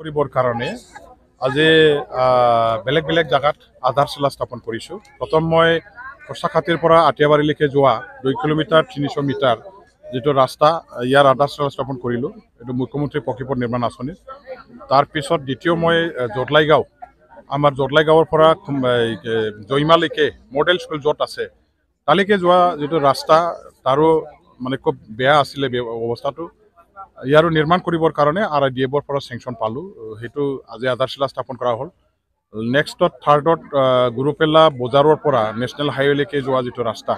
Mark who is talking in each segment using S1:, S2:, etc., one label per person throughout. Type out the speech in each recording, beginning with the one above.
S1: কৰিবৰ কাৰণে আজি বেলেগ বেলেগ জায়গাত আধাৰশিলা স্থাপন কৰিছোঁ। প্ৰথম মই খৰচাখাতিৰ পৰা আটিয়াবাৰীলৈকে যোৱা 2 কিলোমিটাৰ 300 মিটাৰ যিটো ৰাস্তা ইয়াৰ আধাৰশিলা স্থাপন কৰিলোঁ। এইটো মুখ্যমন্ত্ৰী পকীপথ নিৰ্মাণ আঁচনি। তাৰপিছত দ্বিতীয় মই জদলাইগাঁও, আমাৰ জদলাইগাঁৱৰ পৰা জয়মালৈকে মডেল স্কুল য'ত আছে তালৈকে যোৱা যিটো ৰাস্তা তাৰো মানে খুব বেয়া আছিলে অৱস্থাটো। ইয়াৰো নিৰ্মাণ কৰিবৰ কাৰণে RIDF-ৰ পৰা চেংচন পালোঁ, সেইটো আজি আধাৰশিলা স্থাপন কৰা হ'ল। নেক্সটত থাৰ্ডত গুৰুপেলা বজাৰৰ পৰা নেশ্যনেল হাইৱেলৈকে যোৱা যিটো ৰাস্তা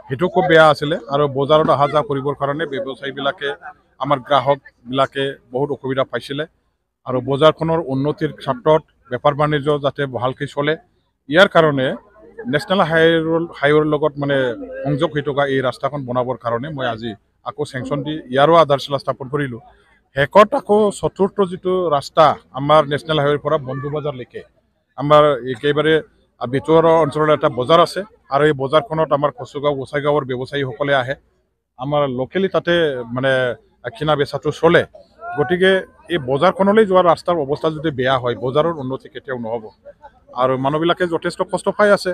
S1: সেইটো খুব বেয়া আছিলে আৰু বজাৰত অহা যোৱা কৰিবৰ কাৰণে ব্যৱসায়ীবিলাকে আমাৰ গ্ৰাহকবিলাকে বহুত অসুবিধা পাইছিলে আৰু বজাৰখনৰ উন্নতিৰ ক্ষেত্ৰত বেপাৰ বাণিজ্য যাতে ভালকৈ চলে ইয়াৰ কাৰণে নেশ্যনেল হাইৱেৰ লগত মানে সংযোগ হৈ থকা এই ৰাস্তাখন বনাবৰ কাৰণে মই আজি আকৌ চেংচন দি ইয়াৰো আধাৰশিলা স্থাপন কৰিলোঁ। শেষত আকৌ চতুৰ্থ যিটো ৰাস্তা আমাৰ নেশ্যনেল হাইৱেৰ পৰা বন্ধু বজাৰলৈকে আমাৰ একেবাৰে ভিতৰৰ অঞ্চলৰ এটা বজাৰ আছে আৰু এই বজাৰখনত আমাৰ কচুগাঁও গোসাইগাঁৱৰ ব্যৱসায়ীসকলে আহে, আমাৰ লোকেলি তাতে মানে কিনা বেচাটো চলে। গতিকে এই বজাৰখনলৈ যোৱা ৰাস্তাৰ অৱস্থা যদি বেয়া হয় বজাৰৰ উন্নতি কেতিয়াও নহ'ব আৰু মানুহবিলাকে যথেষ্ট কষ্ট পাই আছে।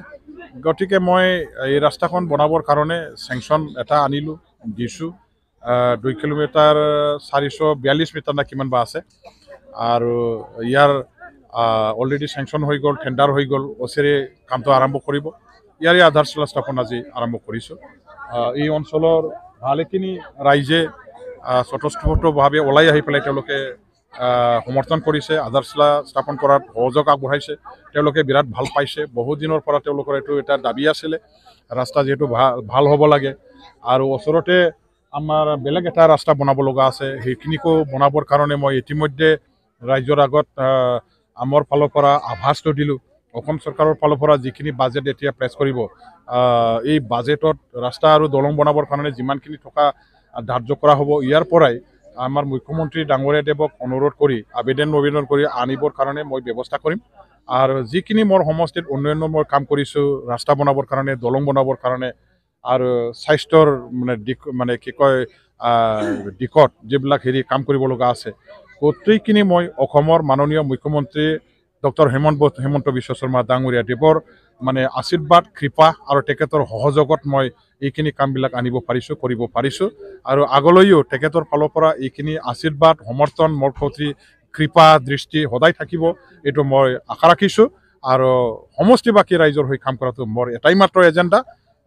S1: গতিকে মই এই ৰাস্তাখন বনাবৰ কাৰণে চেংচন এটা আনিলোঁ, দিছোঁ। 2 কিলোমিটাৰ 442 মিটাৰ না কিমান বা আছে আৰু ইয়াৰ অলৰেডি চেংচন হৈ গ'ল, টেণ্ডাৰ হৈ গ'ল, ওচৰে কামটো আৰম্ভ কৰিব। ইয়াৰে আধাৰশিলা স্থাপন আজি আৰম্ভ কৰিছোঁ। এই অঞ্চলৰ ভালেখিনি ৰাইজে স্বতঃস্ফূৰ্তভাৱে ওলাই আহি পেলাই তেওঁলোকে সমৰ্থন কৰিছে, আধাৰশিলা স্থাপন কৰাত সহযোগ আগবঢ়াইছে। তেওঁলোকে বিৰাট ভাল পাইছে। বহুত দিনৰ পৰা তেওঁলোকৰ এইটো এটা দাবী আছিলে, ৰাস্তা যিহেতু ভাল হ'ব লাগে আৰু ওচৰতে আমাৰ বেলেগ এটা ৰাস্তা বনাব লগা আছে, সেইখিনিকো বনাবৰ কাৰণে মই ইতিমধ্যে ৰাইজৰ আগত আমাৰ ফালৰ পৰা আভাসটো দিলোঁ। অসম চৰকাৰৰ ফালৰ পৰা যিখিনি বাজেট এতিয়া প্ৰেছ কৰিব, এই বাজেটত ৰাস্তা আৰু দলং বনাবৰ কাৰণে যিমানখিনি টকা ধাৰ্য কৰা হ'ব ইয়াৰ পৰাই আমাৰ মুখ্যমন্ত্ৰী ডাঙৰীয়াদেৱক অনুৰোধ কৰি আবেদন কৰি আনিবৰ কাৰণে মই ব্যৱস্থা কৰিম। আৰু যিখিনি মোৰ সমষ্টিত উন্নয়নৰ মই কাম কৰিছোঁ, ৰাস্তা বনাবৰ কাৰণে, দলং বনাবৰ কাৰণে আৰু স্বাস্থ্যৰ মানে কি কয় দিশত যিবিলাক কাম কৰিব লগা আছে গোটেইখিনি মই অসমৰ মাননীয় মুখ্যমন্ত্ৰী ডক্টৰ হিমন্ত বিশ্ব শৰ্মা ডাঙৰীয়াদেৱৰ মানে আশীৰ্বাদ, কৃপা আৰু তেখেতৰ সহযোগত মই এইখিনি কামবিলাক আনিব পাৰিছোঁ, কৰিব পাৰিছোঁ আৰু আগলৈও তেখেতৰ ফালৰ পৰা এইখিনি আশীৰ্বাদ, সমৰ্থন, মোৰ প্ৰতি কৃপা দৃষ্টি সদায় থাকিব, এইটো মই আশা ৰাখিছোঁ। আৰু সমষ্টিবাসী ৰাইজৰ হৈ কাম কৰাটো মোৰ এটাই মাত্ৰ এজেণ্ডা,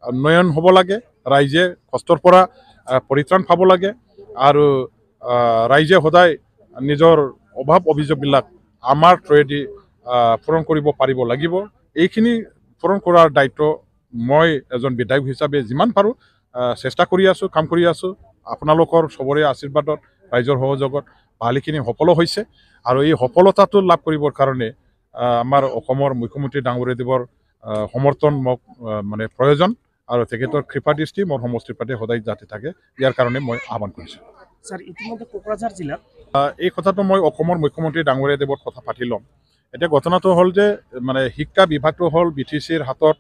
S1: উন্নয়ন হ'ব লাগে, ৰাইজে কষ্টৰ পৰা পৰিত্ৰাণ পাব লাগে আৰু ৰাইজে সদায় নিজৰ অভাৱ অভিযোগবিলাক আমাৰ থ্ৰুৱেদি পূৰণ কৰিব পাৰিব লাগিব। এইখিনি পূৰণ কৰাৰ দায়িত্ব মই এজন বিধায়ক হিচাপে যিমান পাৰোঁ চেষ্টা কৰি আছোঁ, কাম কৰি আছোঁ। আপোনালোকৰ চবৰে আশীৰ্বাদত, ৰাইজৰ সহযোগত ভালেখিনি সফলো হৈছে আৰু এই সফলতাটো লাভ কৰিবৰ কাৰণে আমাৰ অসমৰ মুখ্যমন্ত্ৰী ডাঙৰীয়াদেৱৰ সমৰ্থন মোক মানে প্ৰয়োজন আৰু তেখেতৰ কৃপা দৃষ্টি মোৰ সমষ্টিৰ প্ৰতি সদায় যাতে থাকে ইয়াৰ কাৰণে মই আহ্বান কৰিছোঁ।
S2: স্যাৰ, ইতিমধ্যে কোকৰাঝাৰ জিলাত
S1: এই কথাটো মই অসমৰ মুখ্যমন্ত্ৰী ডাঙৰীয়াদেৱৰ কথা পাতি ল'ম। এতিয়া ঘটনাটো হ'ল যে মানে শিক্ষা বিভাগটো হ'ল BTCৰ হাতত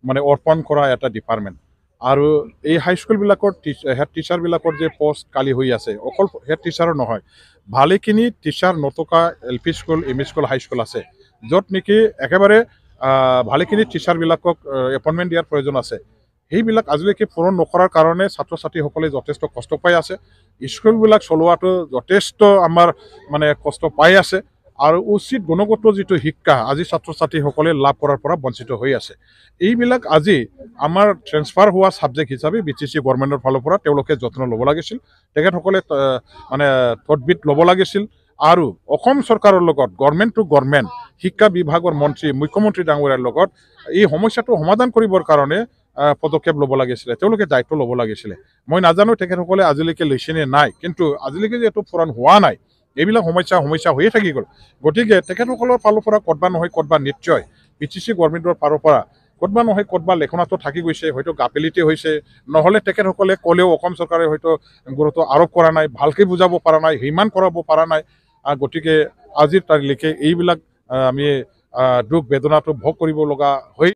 S1: মানে অৰ্পণ কৰা এটা ডিপাৰ্টমেণ্ট আৰু এই হাইস্কুলবিলাকৰ হেড টিচাৰবিলাকৰ যে পষ্ট খালী হৈ আছে, অকল হেড টিচাৰৰ নহয়, ভালেখিনি টিচাৰ নথকা LP school, ME school, high school আছে য'ত নেকি একেবাৰে ভালেখিনি টিচাৰবিলাকক এপইণ্টমেণ্ট দিয়াৰ প্ৰয়োজন আছে। সেইবিলাক আজিলৈকে পূৰণ নকৰাৰ কাৰণে ছাত্ৰ ছাত্ৰীসকলে যথেষ্ট কষ্ট পাই আছে। স্কুলবিলাক চলোৱাটো যথেষ্ট আমাৰ মানে কষ্ট পাই আছে আৰু উচিত গুণগত যিটো শিক্ষা আজি ছাত্ৰ ছাত্ৰীসকলে লাভ কৰাৰ পৰা বঞ্চিত হৈ আছে। এইবিলাক আজি আমাৰ ট্ৰেন্সফাৰ হোৱা ছাবজেক্ট হিচাপে BTC গভৰ্ণমেণ্টৰ ফালৰ পৰা তেওঁলোকে যত্ন ল'ব লাগিছিল, তেখেতসকলে মানে তদবিত ল'ব লাগিছিল আৰু অসম চৰকাৰৰ লগত গভৰ্ণমেণ্ট টু গভৰ্ণমেণ্ট শিক্ষা বিভাগৰ মন্ত্ৰী মুখ্যমন্ত্ৰী ডাঙৰীয়াৰ লগত এই সমস্যাটো সমাধান কৰিবৰ কাৰণে পদক্ষেপ ল'ব লাগিছিলে, তেওঁলোকে দায়িত্ব ল'ব লাগিছিলে। মই নাজানো তেখেতসকলে আজিলৈকে লৈছে নে নাই, কিন্তু আজিলৈকে যিহেতু পূৰণ হোৱা নাই এইবিলাক সমস্যা হৈয়ে থাকি গ'ল। গতিকে তেখেতসকলৰ ফালৰ পৰা ক'তবা নহয় ক'তবা নিশ্চয় BTC গভৰ্ণমেণ্টৰ ফালৰ পৰা ক'তবা নহয় ক'তবা লেখনাটো থাকি গৈছে, হয়তো গাফিলতি হৈছে, নহ'লে তেখেতসকলে ক'লেও অসম চৰকাৰে হয়তো গুৰুত্ব আৰোপ কৰা নাই, ভালকৈ বুজাব পৰা নাই, সিমান কৰাব পৰা নাই। গতিকে আজিৰ তাৰিখলৈকে এইবিলাক আমি দুখ বেদনাটো ভোগ কৰিব লগা হৈ